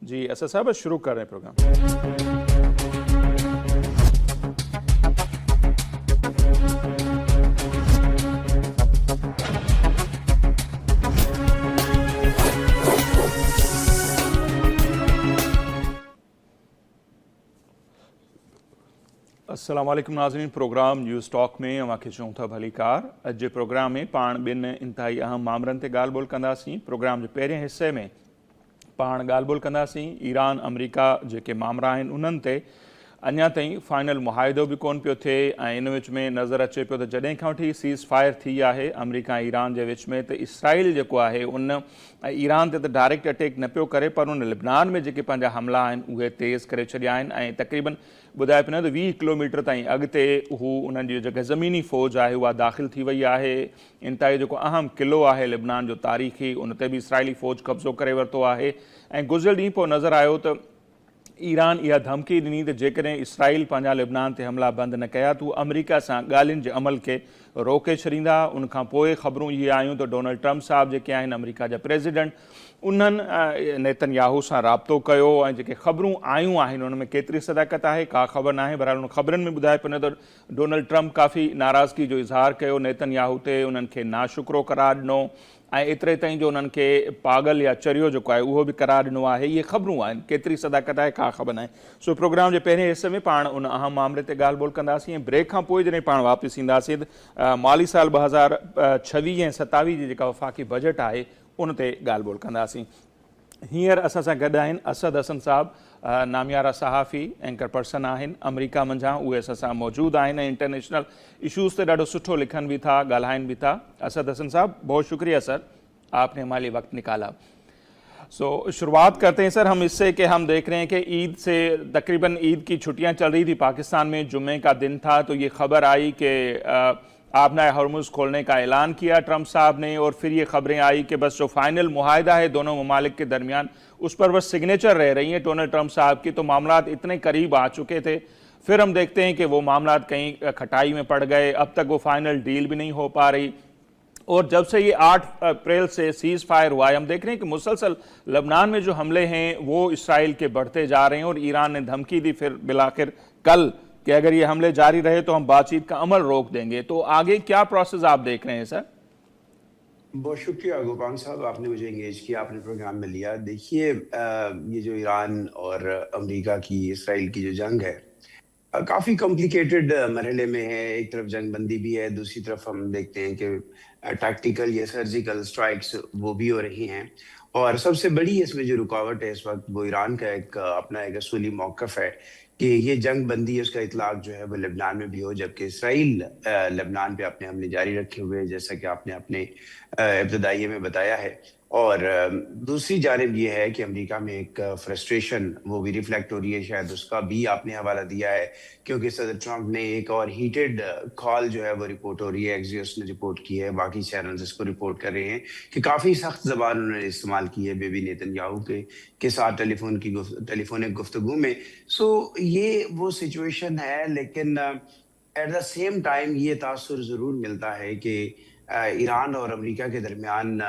جی اسد صاحب شروع کر رہے ہیں پروگرام۔ السلام علیکم ناظرین، پروگرام نیوز ٹاک میں اواں کھے چوں تھا بھلی کار۔ اج جے پروگرام میں پان بن انتہائی اہم معاملن تے ڳالھ ٻولھ کنदासीं۔ پروگرام جے पहिरें حصے में पाण ॻाल्हि ॿोल कंदासीं ईरान अमरीका जेके मामला आहिनि उन्हनि ते अञा ताईं फाइनल मुआहिदो बि कोन पियो थिए ऐं इन विच में नज़र अचे पियो त जॾहिं खां वठी सीज़ फायर थी आहे अमरीका ऐं ईरान जे विच में, त इसराइल जेको आहे उन ईरान ते त डायरेक्ट अटैक न पियो करे, पर उन लिबनान में जेके पंहिंजा हमला आहिनि उहे तेज़ करे छॾिया आहिनि ऐं तक़रीबन ॿुधाए पियो न त 20 किलोमीटर ताईं अॻिते हू उन्हनि जी जेका ज़मीनी फ़ौज आहे उहा दाख़िल थी वई आहे। इंतहाई जेको अहम क़िलो आहे लिबनान जो तारीख़ी, उन ते बि इसराइली फ़ौज कब्ज़ो करे वरितो आहे ऐं गुज़िरियल ॾींहुं पोइ नज़र आयो त ईरान इहा धमकी ॾिनी त जेकॾहिं इसराइल पंहिंजा लिबनान ते हमला बंदि न कया त अमरीका सां ॻाल्हियुनि जे अमल खे रोके छॾींदा। उनखां पोइ ख़बरूं इहे आयूं त डोनाल्ड ट्रम्प साहब जेके आहिनि अमरीका जा प्रेसिडेंट, उन्हनि नेतन्याहू सां राब्तो कयो ऐं जेके ख़बरूं आयूं आहिनि उन में केतिरी सदाकत आहे का ख़बर न आहे। बहरहाल उन ख़बरनि में ॿुधाए पियो न त डोनाल्ड ट्रम्प काफ़ी नाराज़गी जो इज़हार कयो नेतन्याहू ते, उन्हनि खे नाशुक्रो करार ॾिनो ऐं एतिरे ताईं जो उन्हनि खे पागल या चरियो जेको आहे उहो बि करार ॾिनो आहे। इहे ख़बरूं आहिनि, केतिरी सदाकत आहे का ख़बर न आहे। सो प्रोग्राम जे पहिरें हिसे में पाण उन अहम मामले ते ॻाल्हि ॿोल कंदासीं ऐं ब्रेक खां पोइ जॾहिं पाण वापसि ईंदासीं त माली साल 2026 ऐं 27 जी जेका वफ़ाक़ी बजट आहे उन ते ॻाल्हि ॿोल कंदासीं। हींअर असां सां गॾु आहिनि असद हसन साहब, नामियारा सहाफ़ी एंकर पर्सन आहिनि अमरीका मंझां, उहे असां सां मौजूदु आहिनि ऐं इंटरनेशनल इशूज़ ते ॾाढो सुठो लिखनि भी था, ॻाल्हाइनि भी था। असद हसन साहब बहुत शुक्रिया सर, आपने हमारे लिए वक्त निकाला। सो शुरुआत करते हैं सर हम इससे कि हम देख रहे हैं कि ईद से तकरीबन ईद की छुट्टियां चल रही थी पाकिस्तान में, जुम्मे का दिन था तो ये खबर आई कि आपने हरमुज़ खोलने का ऐलान किया ट्रम्प साहब ने, और फिर ये खबरें आई कि बस जो फाइनल मुआहिदा है दोनों ममालिक के दरमियान उस पर बस सिग्नेचर रह रही हैं डोनाल्ड ट्रम्प साहब की, तो मामलात इतने करीब आ चुके थे। फिर हम देखते हैं कि वो मामलात कहीं खटाई में पड़ गए, अब तक वो फाइनल डील भी नहीं हो पा रही। और जब से ये 8 अप्रैल से सीज़ फायर हुआ है, हम देख रहे हैं कि मुसलसल लबनान में जो हमले हैं वो इसराइल के बढ़ते जा रहे हैं और ईरान ने धमकी दी फिर बिलाखिर कल कि अगर ये हमले जारी रहे तो हम बातचीत का अमल रोक देंगे। तो आगे क्या प्रोसेस आप देख रहे हैं सर? बहुत शुक्रिया गोपाल साहब, आपने मुझे इंगेज किया, आपने प्रोग्राम में लिया। देखिए ये जो ईरान और अमेरिका की इसराइल की जो जंग है काफ़ी कॉम्प्लिकेटेड मरहले में है। एक तरफ जंग बंदी भी है, दूसरी तरफ हम देखते हैं कि टैक्टिकल या सर्जिकल स्ट्राइक्स वो भी हो रही हैं। और सबसे बड़ी इसमें जो रुकावट है इस वक्त वो ईरान का अपना एक असूली मौक़िफ़ है कि ये जंग बंदी उसका इतलाक़ जो है वो लेबनान में भी हो, जबकि इसराइल लेबनान पे अपने हमले जारी रखे हुए हैं जैसा कि आपने अपने इब्तदाइये में बताया है। और दूसरी जानिब ये है कि अमेरिका में एक फ्रस्ट्रेशन वो भी रिफ्लेक्ट हो रही है, शायद उसका भी आपने हवाला दिया है, क्योंकि सदर ट्रम्प ने एक और हीटेड कॉल जो है वो रिपोर्ट हो रही है, एक्सियोस ने रिपोर्ट की है, बाकी चैनल्स इसको रिपोर्ट कर रहे हैं कि काफ़ी सख्त ज़बान उन्होंने इस्तेमाल की है बेबी नेतन्याहू के साथ टेलीफोनिक गुफ्तगू में। सो ये वो सिचुएशन है, लेकिन एट द सेम टाइम ये तासुर ज़रूर मिलता है कि ईरान और अमेरिका के दरमियान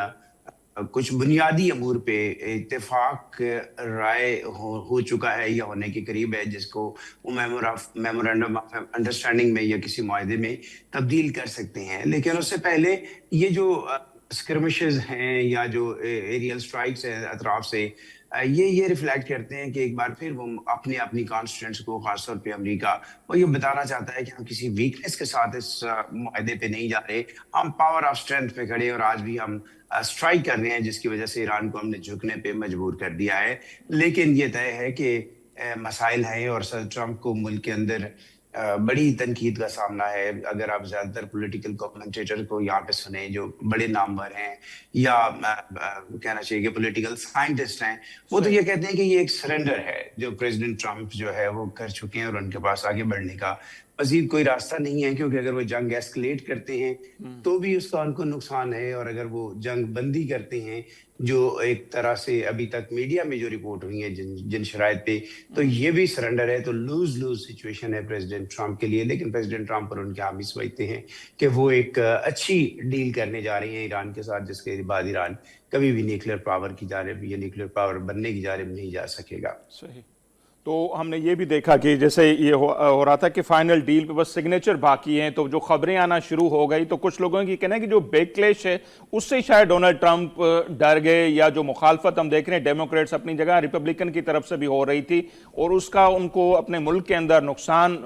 कुछ बुनियादी अमूर पे इत्तेफाक राय हो चुका है या होने के करीब है, जिसको वो मेमोरेंडम ऑफ अंडरस्टैंडिंग में या किसी मुआहदे में तब्दील कर सकते हैं। लेकिन उससे पहले ये जो स्क्रमिशेस हैं या जो एरियल स्ट्राइक्स हैं अतराफ से, ये रिफ्लेक्ट करते हैं कि एक बार फिर वो अपनी कॉन्स्टिट्यूंट्स को, खासतौर पे अमेरिका, वो ये बताना चाहता है कि हम किसी वीकनेस के साथ इस मुआहदे पे नहीं जा रहे, हम पावर ऑफ स्ट्रेंथ पे खड़े और आज भी हम स्ट्राइक कर रहे हैं, जिसकी वजह से ईरान को हमने झुकने पे मजबूर कर दिया है। लेकिन ये तय है कि मसाइल हैं और सर ट्रम्प को मुल्क के अंदर बड़ी तनकीद का सामना है। अगर आप ज़्यादातर पॉलिटिकल कमेंटेटर को यहाँ पे सुने जो बड़े नामवर हैं या कहना चाहिए कि पॉलिटिकल साइंटिस्ट हैं, वो तो ये कहते हैं कि ये एक सरेंडर है जो प्रेसिडेंट ट्रम्प जो है वो कर चुके हैं और उनके पास आगे बढ़ने का مزید کوئی راستہ نہیں ہے، کیونکہ اگر وہ جنگ ایسکلیٹ کرتے ہیں تو بھی اس کا ان کو نقصان ہے، اور اگر وہ جنگ بندی کرتے ہیں جو ایک طرح سے ابھی تک میڈیا میں جو رپورٹ ہوئی ہیں جن شرائط پہ، تو یہ بھی سرنڈر ہے، تو لوز لوز سچویشن ہے پریزیڈنٹ ٹرمپ کے لیے. لیکن پریزیڈنٹ ٹرمپ اور ان کے حامی سمجھتے ہیں کہ وہ ایک اچھی ڈیل کرنے جا رہے ہیں ایران کے ساتھ، جس کے بعد ایران کبھی بھی نیوکلیر پاور کی جانب یا نیوکلیر پاور بننے کی جانب نہیں جا سکے گا. صحیح. تو ہم نے یہ بھی دیکھا کہ جیسے یہ ہو رہا تھا کہ فائنل ڈیل پہ بس سگنیچر باقی ہیں، تو جو خبریں آنا شروع ہو گئی تو کچھ لوگوں کی کہنا ہے کہ جو بیک کلیش ہے اس سے شاید ڈونلڈ ٹرمپ ڈر گئے، یا جو مخالفت ہم دیکھ رہے ہیں ڈیموکریٹس اپنی جگہ ریپبلکن کی طرف سے بھی ہو رہی تھی، اور اس کا ان کو اپنے ملک کے اندر نقصان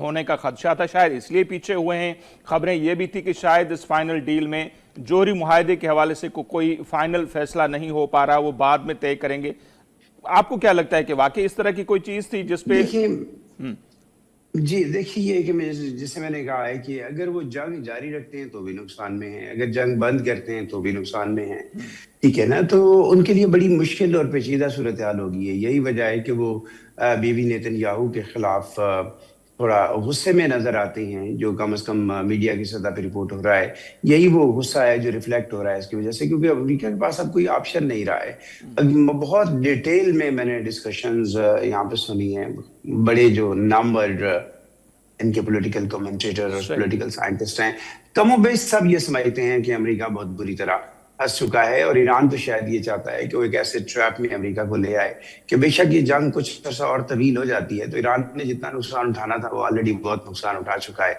ہونے کا خدشہ تھا، شاید اس لیے پیچھے ہوئے ہیں. خبریں یہ بھی تھی کہ شاید اس فائنل ڈیل میں جوہری معاہدے کے حوالے سے کوئی فائنل فیصلہ نہیں ہو پا رہا، وہ بعد میں طے کریں گے. آپ کو کیا لگتا ہے کہ واقعی اس طرح کی کوئی چیز تھی جس پہ؟ جی دیکھیے، یہ کہ جسے میں نے کہا ہے کہ اگر وہ جنگ جاری رکھتے ہیں تو بھی نقصان میں ہیں، اگر جنگ بند کرتے ہیں تو بھی نقصان میں ہیں، ٹھیک ہے نا. تو ان کے لیے بڑی مشکل اور پیچیدہ صورتحال ہوگی ہے. یہی وجہ ہے کہ وہ بی بی نیتن یاہو کے خلاف تھوڑا غصے میں نظر آتے ہیں، جو کم از کم میڈیا کی سطح پہ رپورٹ ہو رہا ہے. یہی وہ غصہ ہے جو ریفلیکٹ ہو رہا ہے اس کی وجہ سے، کیونکہ امریکہ کے پاس اب کوئی آپشن نہیں رہا ہے. بہت ڈیٹیل میں نے ڈسکشنز یہاں پہ سنی ہیں. بڑے جو نامور ان کے پولیٹیکل کمنٹیٹر اور پولیٹیکل سائنٹسٹ ہیں، کم و بیش سب یہ سمجھتے ہیں کہ امریکہ بہت بری طرح پھنس چکا ہے، اور ایران تو شاید یہ چاہتا ہے کہ وہ ایک ایسے ٹریپ میں امریکہ کو لے آئے کہ بے شک یہ جنگ کچھ عرصہ اور طویل ہو جاتی ہے تو ایران نے جتنا نقصان اٹھانا تھا وہ آلریڈی بہت نقصان اٹھا چکا ہے،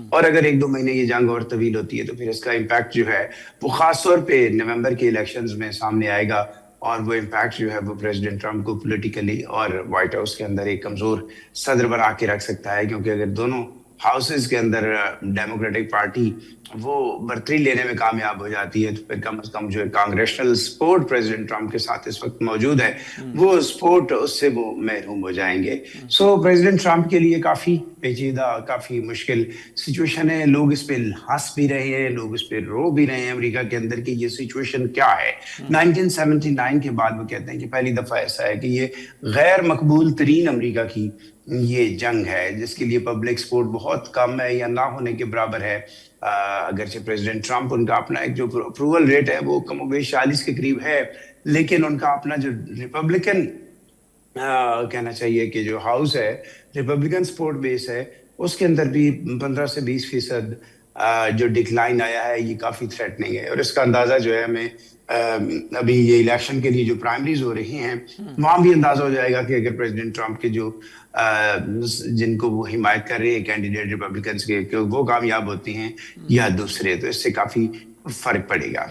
اور اگر 1-2 مہینے یہ جنگ اور طویل ہوتی ہے تو پھر اس کا امپیکٹ جو ہے وہ خاص طور پہ نومبر کے الیکشنز میں سامنے آئے گا، اور وہ امپیکٹ جو ہے وہ پریزیڈنٹ ٹرمپ کو پولیٹیکلی اور وائٹ ہاؤس کے اندر ایک کمزور صدر بنا کے رکھ سکتا ہے. کیونکہ اگر دونوں ہاؤسز کے اندر ڈیموکریٹک پارٹی وہ برتری لینے میں کامیاب ہو جاتی ہے تو پھر کم از کم جو کانگریشنل سپورٹ پریزیڈنٹ ٹرمپ کے ساتھ اس وقت موجود ہے وہ سپورٹ اس سے وہ محروم ہو جائیں گے. سو پریزیڈنٹ ٹرمپ کے لیے کافی پیچیدہ، کافی مشکل سچویشن ہے. لوگ اس پہ ہنس بھی رہے ہیں، لوگ اس پہ رو بھی رہے ہیں امریکہ کے اندر کہ یہ سچویشن کیا ہے. 1979 کے بعد وہ کہتے ہیں کہ پہلی دفعہ ایسا ہے کہ یہ غیر مقبول ترین امریکہ کی یہ جنگ ہے جس کے لیے پبلک سپورٹ بہت کم ہے یا نہ ہونے کے برابر ہے. اگرچہ پریزیڈنٹ ٹرمپ ان کا اپنا ایک جو اپروول ریٹ ہے وہ کم و بیش 40 کے قریب ہے، لیکن ان کا اپنا جو ریپبلکن کہنا چاہیے کہ جو ہاؤس ہے ریپبلکن سپورٹ بیس ہے اس کے اندر بھی 15 سے 20% جو ڈکلائن آیا ہے یہ کافی تھریٹننگ ہے. اور اس کا اندازہ جو ہے ہمیں ابھی یہ الیکشن کے لیے جو پرائمریز ہو رہی ہیں وہاں بھی اندازہ ہو جائے گا کہ اگر پریزیڈنٹ ٹرمپ کے جو جن کو وہ حمایت کر رہے ہیں کینڈیڈیٹ ریپبلکنز کے کہ وہ کامیاب ہوتے ہیں یا دوسرے، تو اس سے کافی فرق پڑے گا.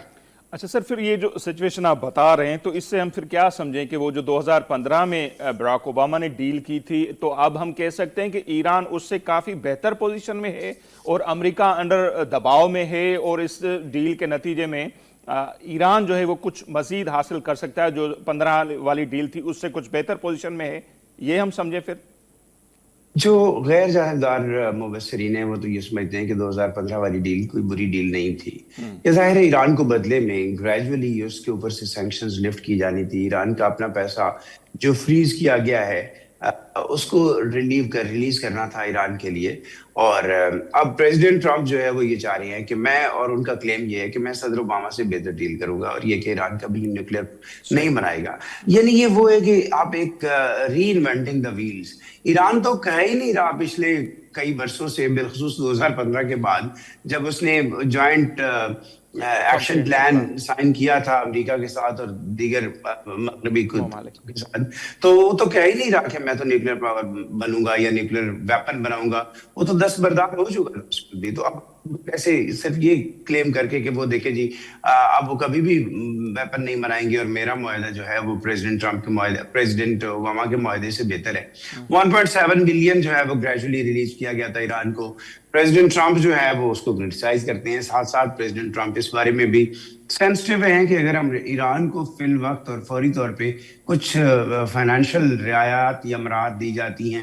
اچھا سر، پھر یہ جو سچویشن آپ بتا رہے ہیں تو اس سے ہم پھر کیا سمجھیں کہ وہ جو 2015 میں براک اوباما نے ڈیل کی تھی تو اب ہم کہہ سکتے ہیں کہ ایران اس سے کافی بہتر پوزیشن میں ہے اور امریکہ انڈر دباؤ میں ہے، اور اس ڈیل کے نتیجے میں ایران جو ہے وہ کچھ مزید حاصل کر سکتا ہے، جو 15 والی ڈیل تھی اس سے کچھ بہتر پوزیشن میں ہے، یہ ہم سمجھیں پھر؟ جو غیر جانبدار مبصرین ہیں وہ تو یہ سمجھتے ہیں کہ 2015 والی ڈیل کوئی بری ڈیل نہیں تھی. یہ ظاہر ہے ایران کو بدلے میں گریجولی اس کے اوپر سے سینکشنز لفٹ کی جانی تھی. ایران کا اپنا پیسہ جو فریز کیا گیا ہے اس کو ریلیز کرنا تھا ایران کے لیے. اور اب پریزیڈنٹ ٹرمپ جو ہے وہ یہ چاہ رہے ہیں کہ میں، اور ان کا کلیم یہ ہے کہ میں صدر اوباما سے بہتر ڈیل کروں گا، اور یہ کہ ایران کبھی نیوکلیر نہیں بنائے گا. یعنی یہ وہ ہے کہ آپ ایک ری انوینٹنگ دا ویلز. ایران تو کہہ ہی نہیں رہا پچھلے کئی برسوں سے، بالخصوص 2015 کے بعد جب اس نے جوائنٹ ایکشن پلان سائن کیا تھا امریکہ کے ساتھ اور دیگر مغربی کے ساتھ، تو وہ تو کہہ ہی نہیں رہا کہ میں تو نیوکلیر پاور بنوں گا یا نیوکلیر ویپن بناؤں گا. وہ تو دستبردار ہو چکا تھا. تو اب ایسے صرف یہ کلیم کر کے کہ وہ دیکھیں جی اب وہ کبھی بھی ویپن نہیں بنائیں گے اور میرا معاہدہ جو ہے وہ پریزیڈنٹ ٹرمپ کے معاہدے، پریزیڈنٹ اوباما کے معاہدے سے بہتر ہے. 1.7 بلین جو ہے وہ گریجولی ریلیز کیا گیا تھا ایران کو. پریزیڈنٹ ٹرمپ جو ہے وہ اس کو کرٹیسائز کرتے ہیں. ساتھ ساتھ پریزیڈنٹ ٹرمپ اس بارے میں بھی سینسٹیو ہیں کہ اگر ہم ایران کو فی الوقت اور فوری طور پہ کچھ فائنینشیل رعایات یا امراض دی جاتی ہیں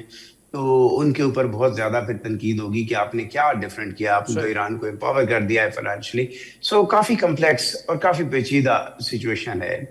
تو ان کے اوپر بہت زیادہ پھر تنقید ہوگی کہ آپ نے کیا ڈیفرنٹ کیا، آپ نے تو ایران کو امپاور کر دیا ہے فائنینشلی. سو کافی کمپلیکس اور کافی پیچیدہ سچویشن ہے.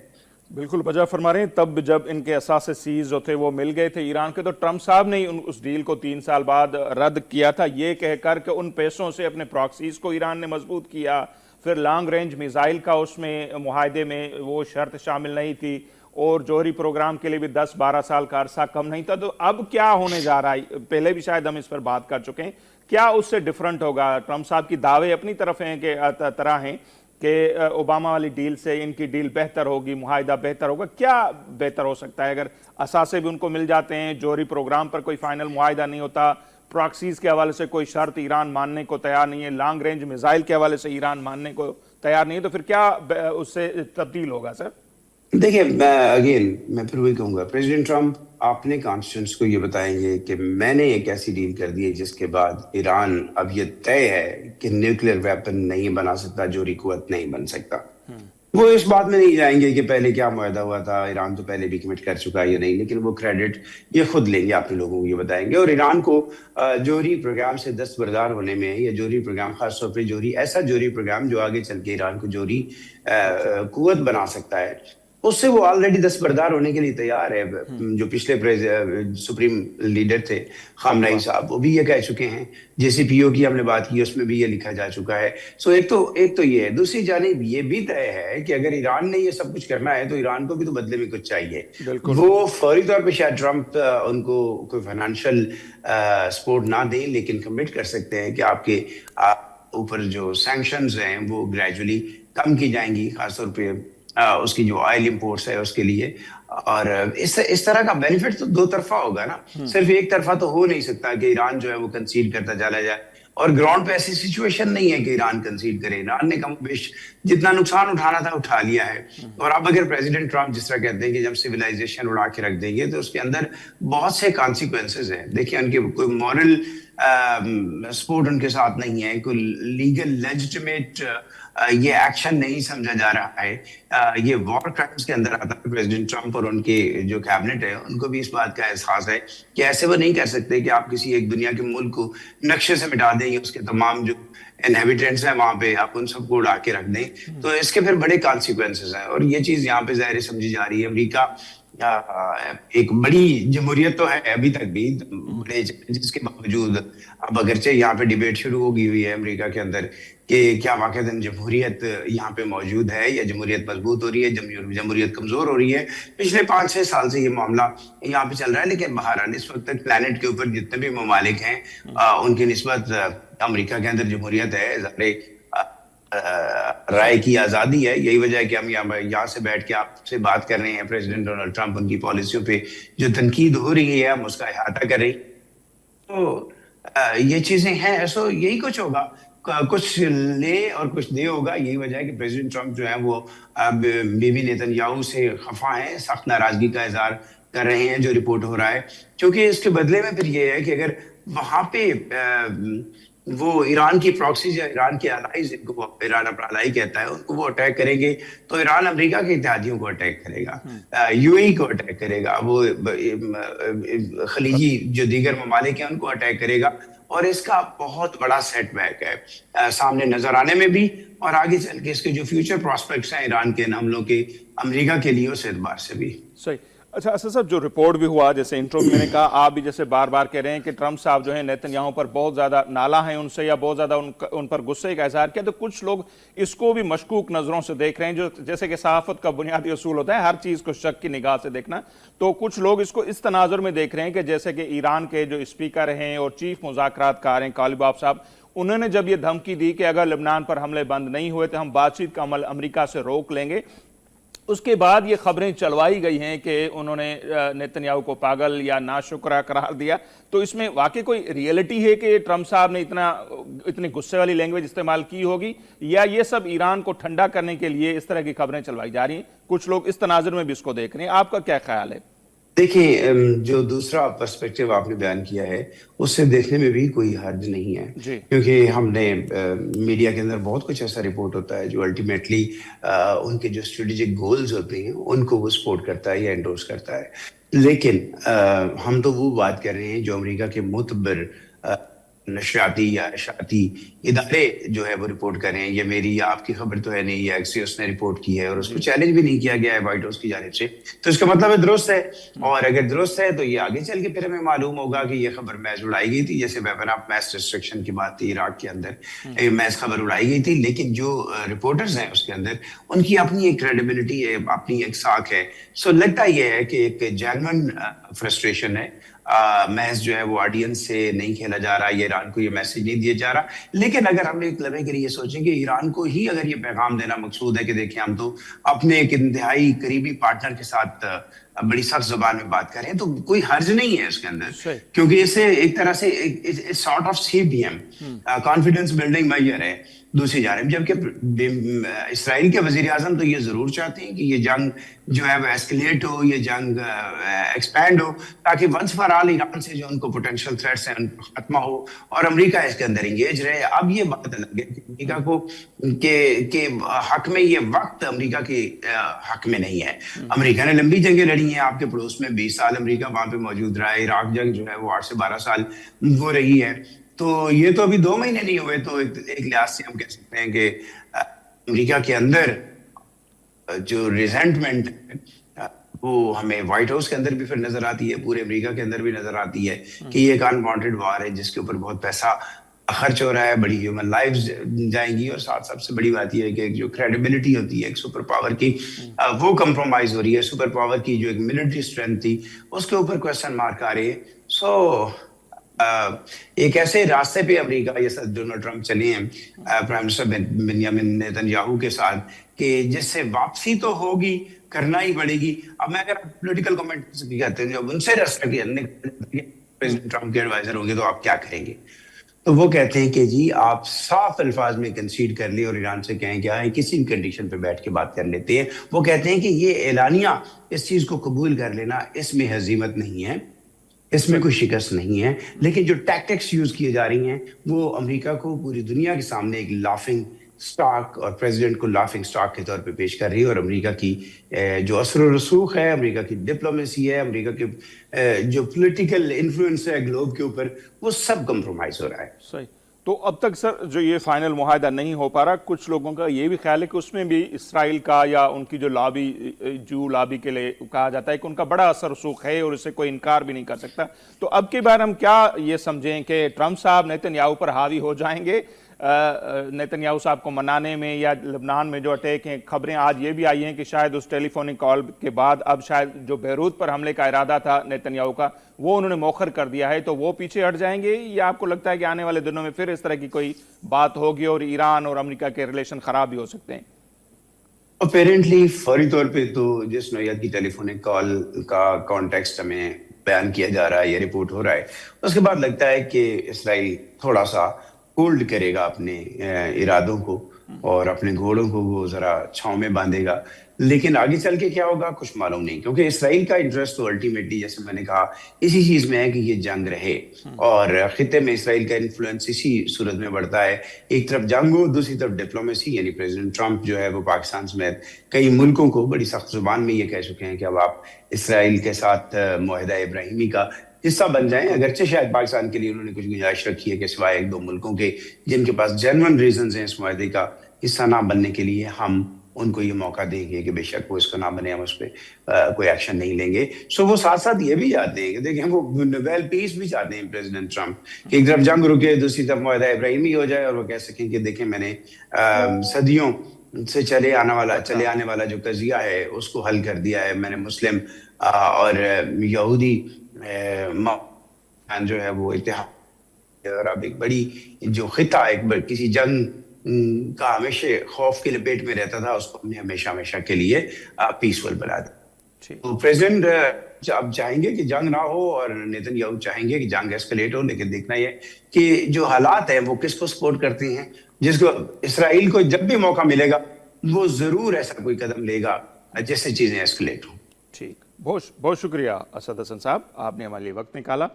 بالکل بجا فرما رہے ہیں. تب جب ان کے اثاثے سیز جو تھے وہ مل گئے تھے ایران کے, تو ٹرمپ صاحب نے اس ڈیل کو 3 سال بعد رد کیا تھا, یہ کہہ کر کہ ان پیسوں سے اپنے پراکسیز کو ایران نے مضبوط کیا. پھر لانگ رینج میزائل کا اس میں معاہدے میں وہ شرط شامل نہیں تھی, اور جوہری پروگرام کے لیے بھی 10-12 سال کا عرصہ کم نہیں تھا. تو اب کیا ہونے جا رہا ہے؟ پہلے بھی شاید ہم اس پر بات کر چکے ہیں. کیا اس سے ڈیفرنٹ ہوگا؟ ٹرمپ صاحب کی دعوے اپنی طرف ہیں کہ طرح ہیں کہ اوباما والی ڈیل سے ان کی ڈیل بہتر ہوگی, معاہدہ بہتر ہوگا. کیا بہتر ہو سکتا ہے اگر اثاثے بھی ان کو مل جاتے ہیں, جوہری پروگرام پر کوئی فائنل معاہدہ نہیں ہوتا, پراکسیز کے حوالے سے کوئی شرط ایران ماننے کو تیار نہیں ہے, لانگ رینج میزائل کے حوالے سے ایران ماننے کو تیار نہیں ہے, تو پھر کیا اس سے تبدیل ہوگا سر؟ دیکھیں میں پھر وہی کہوں گا, پریزیڈنٹ ٹرمپ اپنے کانسٹیٹوئنٹس کو یہ بتائیں گے کہ میں نے ایک ایسی ڈیل کر دی ہے جس کے بعد ایران اب یہ طے ہے کہ نیوکلیر ویپن نہیں بنا سکتا, جوہری قوت نہیں بن سکتا. وہ اس بات میں نہیں جائیں گے کہ پہلے کیا معاہدہ ہوا تھا, ایران تو پہلے بھی کمٹ کر چکا ہے یا نہیں, لیکن وہ کریڈٹ یہ خود لیں گے, اپنے لوگوں کو یہ بتائیں گے. اور ایران کو جوہری پروگرام سے دستبردار ہونے میں, یا جوہری پروگرام خاص طور پہ ایسا جوہری پروگرام جو آگے چل کے ایران کو جوہری قوت بنا سکتا ہے, اس سے وہ آلریڈی دستبردار ہونے کے لیے تیار ہے. جو پچھلے سپریم لیڈر تھے خامنئی صاحب, وہ بھی یہ کہہ چکے ہیں. JCPOA کی ہم نے بات کی, اس میں بھی یہ لکھا جا چکا ہے. سو ایک تو یہ ہے. دوسری جانب یہ بھی طے ہے کہ اگر ایران نے یہ سب کچھ کرنا ہے تو ایران کو بھی تو بدلے میں کچھ چاہیے. وہ فوری طور پہ شاید ٹرمپ ان کو کوئی فائنانشیل سپورٹ نہ دیں, لیکن کمٹ کر سکتے ہیں کہ آپ کے اوپر جو سینکشنز ہیں وہ گریجولی کم کی جائیں گی, خاص طور پہ اس کی جو آئل امپورٹس ہے اس کے لیے. اور اس طرح کا بینیفٹ تو دو طرفہ ہوگا نا, صرف ایک طرفہ تو ہو نہیں سکتا کہ ایران جو ہے وہ کنسیڈ کرتا چلا جائے. اور گراؤنڈ پہ ایسی سچویشن نہیں ہے کہ ایران کنسیڈ کرے. ایران نے کم بیش جتنا نقصان اٹھانا تھا اٹھا لیا ہے. اور اب اگر پریزیڈنٹ ٹرمپ جس طرح کہتے ہیں کہ جب سویلائزیشن اڑا کے رکھ دیں گے تو اس کے اندر بہت سے کانسیکوینسز ہیں. دیکھیں ان کے کوئی مورل سپورٹ ان کے ساتھ نہیں ہے, کوئی لیگل لیجٹیمیٹ یہ ایکشن نہیں سمجھا جا رہا ہے. یہ وار کرائمز کے اندر آتا ہے. پریزیڈنٹ ٹرمپ اور ان کے جو کیبنٹ ہے ان کو بھی اس بات کا احساس ہے کہ ایسے وہ نہیں کر سکتے کہ آپ کسی ایک دنیا کے ملک کو نقشے سے مٹا دیں, اس کے تمام جو انہیبیٹنٹس ہیں وہاں پہ آپ ان سب کو اڑا کے رکھ دیں, تو اس کے پھر بڑے کانسیکوینسز ہیں. اور یہ چیز یہاں پہ ظاہر سمجھی جا رہی ہے. امریکہ ایک بڑی جمہوریت تو ہے ابھی تک بھی, جس کے باوجود اب اگرچہ یہاں پہ ڈیبیٹ شروع ہوگی ہوئی ہے امریکہ کے اندر کہ کیا واقعتاً جمہوریت یہاں پہ موجود ہے یا جمہوریت مضبوط ہو رہی ہے, جمہوریت کمزور ہو رہی ہے. پچھلے 5-6 سال سے یہ معاملہ یہاں پہ چل رہا ہے. لیکن بہرحال اس وقت تک پلانٹ کے اوپر جتنے بھی ممالک ہیں ان کی نسبت امریکہ کے اندر جمہوریت ہے. رائے کی آزادی ہے. یہی وجہ ہے کہ ہم یہاں سے بیٹھ کے آپ سے بات کر رہے ہیں. پریزیڈنٹ ڈونلڈ ٹرمپ ان کی پالیسیوں پہ جو تنقید ہو رہی ہے ہم اس کا احاطہ کر رہے ہیں. تو یہ چیزیں ہیں. سو یہی کچھ ہوگا, کچھ لے اور کچھ دے ہوگا. یہی وجہ ہے کہ پریزیڈنٹ ٹرمپ جو ہے وہ بیوی نیتن یاہو سے خفا ہیں, سخت ناراضگی کا اظہار کر رہے ہیں جو رپورٹ ہو رہا ہے. کیونکہ اس کے بدلے میں پھر یہ ہے کہ اگر وہاں پہ وہ ایران کی پراکسیز یا ایران کے الائز, ان کو ایران اپنا الائی کہتا ہے, ان کو وہ اٹیک کریں گے تو ایران امریکہ کے اتحادیوں کو اٹیک کرے گا, UAE کو اٹیک کرے گا, وہ خلیجی جو دیگر ممالک ہیں ان کو اٹیک کرے گا. اور اس کا بہت بڑا سیٹ بیک ہے سامنے نظر آنے میں بھی, اور آگے چل کے اس کے جو فیوچر پراسپیکٹس ہیں ایران کے ان حملوں کے امریکہ کے لیے اس اعتبار سے بھی. صحیح. اچھا اسد صاحب, جو رپورٹ بھی ہوا, جیسے انٹرو میں نے کہا, آپ بھی جیسے بار بار کہہ رہے ہیں کہ ٹرمپ صاحب جو ہیں نیتن یاہو پر بہت زیادہ نالا ہیں ان سے, یا بہت زیادہ ان پر غصے کا اظہار کیا, تو کچھ لوگ اس کو بھی مشکوک نظروں سے دیکھ رہے ہیں. جو جیسے کہ صحافت کا بنیادی اصول ہوتا ہے ہر چیز کو شک کی نگاہ سے دیکھنا, تو کچھ لوگ اس کو اس تناظر میں دیکھ رہے ہیں کہ جیسے کہ ایران کے جو اسپیکر ہیں اور چیف مذاکرات کار ہیں قالیباف صاحب, انہوں نے جب یہ دھمکی دی کہ اگر لبنان پر حملے بند نہیں ہوئے تو ہم بات چیت کا عمل امریکہ سے روک لیں گے, اس کے بعد یہ خبریں چلوائی گئی ہیں کہ انہوں نے نیتن یاہو کو پاگل یا ناشکرا قرار دیا. تو اس میں واقعی کوئی ریئلٹی ہے کہ ٹرمپ صاحب نے اتنی غصے والی لینگویج استعمال کی ہوگی, یا یہ سب ایران کو ٹھنڈا کرنے کے لیے اس طرح کی خبریں چلوائی جا رہی ہیں؟ کچھ لوگ اس تناظر میں بھی اس کو دیکھ رہے ہیں. آپ کا کیا خیال ہے؟ دیکھیں, جو دوسرا پرسپیکٹیو آپ نے بیان کیا ہے اس سے دیکھنے میں بھی کوئی حرج نہیں ہے, کیونکہ ہم نے میڈیا کے اندر بہت کچھ ایسا رپورٹ ہوتا ہے جو الٹیمیٹلی ان کے جو اسٹریٹجک گولز ہوتے ہیں ان کو وہ سپورٹ کرتا ہے یا انڈورس کرتا ہے. لیکن ہم تو وہ بات کر رہے ہیں جو امریکہ کے معتبر नशरियाती या इशाअती इदारे जो है वो रिपोर्ट कर रहे हैं, ये मेरी या आपकी खबर तो है नहीं, ये एक्सियोस ने रिपोर्ट की है और उसको चैलेंज भी नहीं किया गया है व्हाइट हाउस की जानिब से, तो इसका मतलब है दुरुस्त है। और अगर दुरुस्त है तो ये आगे चल के फिर हमें मालूम होगा कि ये खबर महज उड़ाई गई थी, जैसे वेपन ऑफ मैस डिस्ट्रक्शन की बात थी इराक के अंदर, महज खबर उड़ाई गई थी। लेकिन जो रिपोर्टर्स हैं उसके अंदर उनकी अपनी एक क्रेडिबिलिटी है, अपनी एक साख है। सो लगता ये है कि एक जेन्युइन फ्रस्ट्रेशन है, महज जो है वो ऑडियंस से नहीं खेला जा रहा, ये ईरान को ये मैसेज नहीं दिया जा रहा। लेकिन अगर हम एक लम्हे के लिए सोचें कि ईरान को ही अगर ये पैगाम देना मकसूद है कि देखिए हम तो अपने एक इंतहाई करीबी पार्टनर के साथ बड़ी सख्त जुबान में बात करें, तो कोई हर्ज नहीं है उसके अंदर, क्योंकि इससे एक तरह से sort of CBM confidence building measure है दूसरी जानिब। जबकि इसराइल के वजीर आजम तो ये जरूर चाहते हैं कि ये जंग जो है वो एस्केलेट हो, ये जंग एक्सपैंड हो, ताकि वंस फॉर ऑल ईरान से जो उनको पोटेंशियल थ्रेट्स हैं उनको खत्म हो और अमेरिका इसके अंदर इंगेज रहे। अब ये बात अलग है कि अमेरिका को के हक में, ये वक्त अमेरिका के हक में नहीं है। अमेरिका ने लंबी जंगें लड़ी हैं, आपके पड़ोस में 20 साल अमेरिका वहां पे मौजूद रहा है। इराक जंग जो है वो 8 से 12 साल वो रही है, तो ये तो अभी 2 महीने नहीं हुए। तो एक लिहाज से हम कह सकते हैं कि अमेरिका के अंदर जो रिजेंटमेंट है वो हमें व्हाइट हाउस के अंदर भी फिर नजर आती है, पूरे अमेरिका के अंदर भी नजर आती है कि ये एक अनवांटेड वार है जिसके ऊपर बहुत पैसा खर्च हो रहा है, बड़ी ह्यूमन लाइव्स जाएंगी और साथ सबसे बड़ी बात यह है कि जो क्रेडिबिलिटी होती है एक सुपर पावर की वो कंप्रोमाइज हो रही है। सुपर पावर की जो एक मिलिट्री स्ट्रेंथ थी उसके ऊपर क्वेश्चन मार्क आ रही है। सो एक ऐसे रास्ते पे अमेरिका ये सब डोनाल्ड ट्रंप चले हैं प्राइम मिनिस्टर बेंजामिन नेतन्याहू के साथ कि जिससे वापसी तो होगी, करना ही पड़ेगी। अब मैं अगर पॉलिटिकल कमेंट कहते हैं जब उनसे प्रेसिडेंट ट्रंप के एडवाइजर होंगे तो आप क्या करेंगे, तो वो कहते हैं कि जी आप साफ अल्फाज में कंसीड कर ले और ईरान से कहें क्या है किसी कंडीशन पे बैठ के बात कर लेते हैं। वो कहते हैं कि ये एलानिया इस चीज को कबूल कर लेना, इसमें हजीमत नहीं है, इसमें कोई शिकस्त नहीं है। लेकिन जो टैक्टिक्स यूज किए जा रही हैं वो अमेरिका को पूरी दुनिया के सामने एक लाफिंग स्टॉक और प्रेसिडेंट को लाफिंग स्टॉक के तौर पे पेश कर रही है। और अमेरिका की जो असर रसूख है, अमेरिका की डिप्लोमेसी है, अमेरिका के जो पॉलिटिकल इन्फ्लुएंस है ग्लोब के ऊपर, वो सब कंप्रोमाइज हो रहा है। सही। तो अब तक सर जो ये फाइनल मुआहदा नहीं हो पा रहा, कुछ लोगों का ये भी ख्याल है कि उसमें भी इसराइल का या उनकी जो लॉबी, जू लॉबी के लिए कहा जाता है कि उनका बड़ा असर रसूख है और इससे कोई इनकार भी नहीं कर सकता। तो अब की बार हम क्या ये समझें कि ट्रंप साहब नेतन्याहू पर हावी हो जाएंगे नेतन्याहू साहब को मनाने में, या लबनान में जो अटैक हैं, खबरें आज ये भी आई हैं कि शायद उस टेलीफोनिक कॉल के बाद अब शायद जो बेरूत पर हमले का इरादा था नेतन्याहू का वो उन्होंने मौखर कर दिया है, तो वो पीछे हट जाएंगे, या आपको लगता है कि आने वाले दिनों में फिर इस तरह की कोई बात होगी और ईरान और अमेरिका के रिलेशन खराब भी हो सकते हैं? अपेरेंटली फौरी तौर पे तो जिस नौयत की टेलीफोनिक कॉल का कॉन्टेक्स्ट हमें बयान किया जा रहा है, ये रिपोर्ट हो रहा है, उसके बाद लगता है कि इसराइल थोड़ा सा होल्ड करेगा अपने इरादों को और अपने घोड़ों को वो जरा छांव में बांधेगा। लेकिन आगे चल के क्या होगा कुछ मालूम नहीं, क्योंकि इसराइल का इंटरेस्ट तो अल्टीमेटली जैसे मैंने कहा इसी चीज में है कि ये जंग रहे और खिते में इसराइल का इन्फ्लुएंस इसी सूरत में बढ़ता है। एक तरफ जंग हो, दूसरी तरफ डिप्लोमेसी, यानी प्रेसिडेंट ट्रंप जो है वो पाकिस्तान समेत कई मुल्कों को बड़ी सख्त जुबान में ये कह चुके हैं कि अब आप इसराइल के साथ मुआहदा इब्राहिमी का हिस्सा बन जाएं। अगरचे शायद पाकिस्तान के लिए उन्होंने कुछ गुंजाइश रखी है कि सिवाय 1-2 मुल्कों के जिनके पास जेन्युइन रीजंस हैं इस मुआहदे का हिस्सा ना बनने के लिए, हम उनको ये मौका देंगे कि बेशक वो इसको ना बने, हम उस पर कोई एक्शन नहीं लेंगे। सो वो साथ साथ ये भी चाहते हैं कि देखें वो नोबेल पीस भी चाहते हैं प्रेसिडेंट ट्रंप कि एक तरफ जंग रुके, दूसरी तरफ मुआहदा इब्राहिमी हो जाए और वो कह सकें कि देखें मैंने सदियों से चले आने वाला जो कजिया है उसको हल कर दिया है, मैंने मुस्लिम और यहूदी जो है वो इतिहाद और अब एक बड़ी जो खिता एक किसी जंग का हमेशा खौफ की लपेट में रहता था उसको हमने हमेशा के लिए पीसफुल बना दिया। तो प्रेसिडेंट अब चाहेंगे कि जंग ना हो और नेतन्याहू चाहेंगे कि जंग एस्केलेट हो, लेकिन देखना ये कि जो हालात हैं वो किसको सपोर्ट करते हैं, जिसको इसराइल को जब भी मौका मिलेगा वो जरूर ऐसा कोई कदम लेगा जिससे चीजें एस्केलेट हो। ठीक, बहुत शुक्रिया असद हसन साहब, आपने हमारे लिए वक्त निकाला।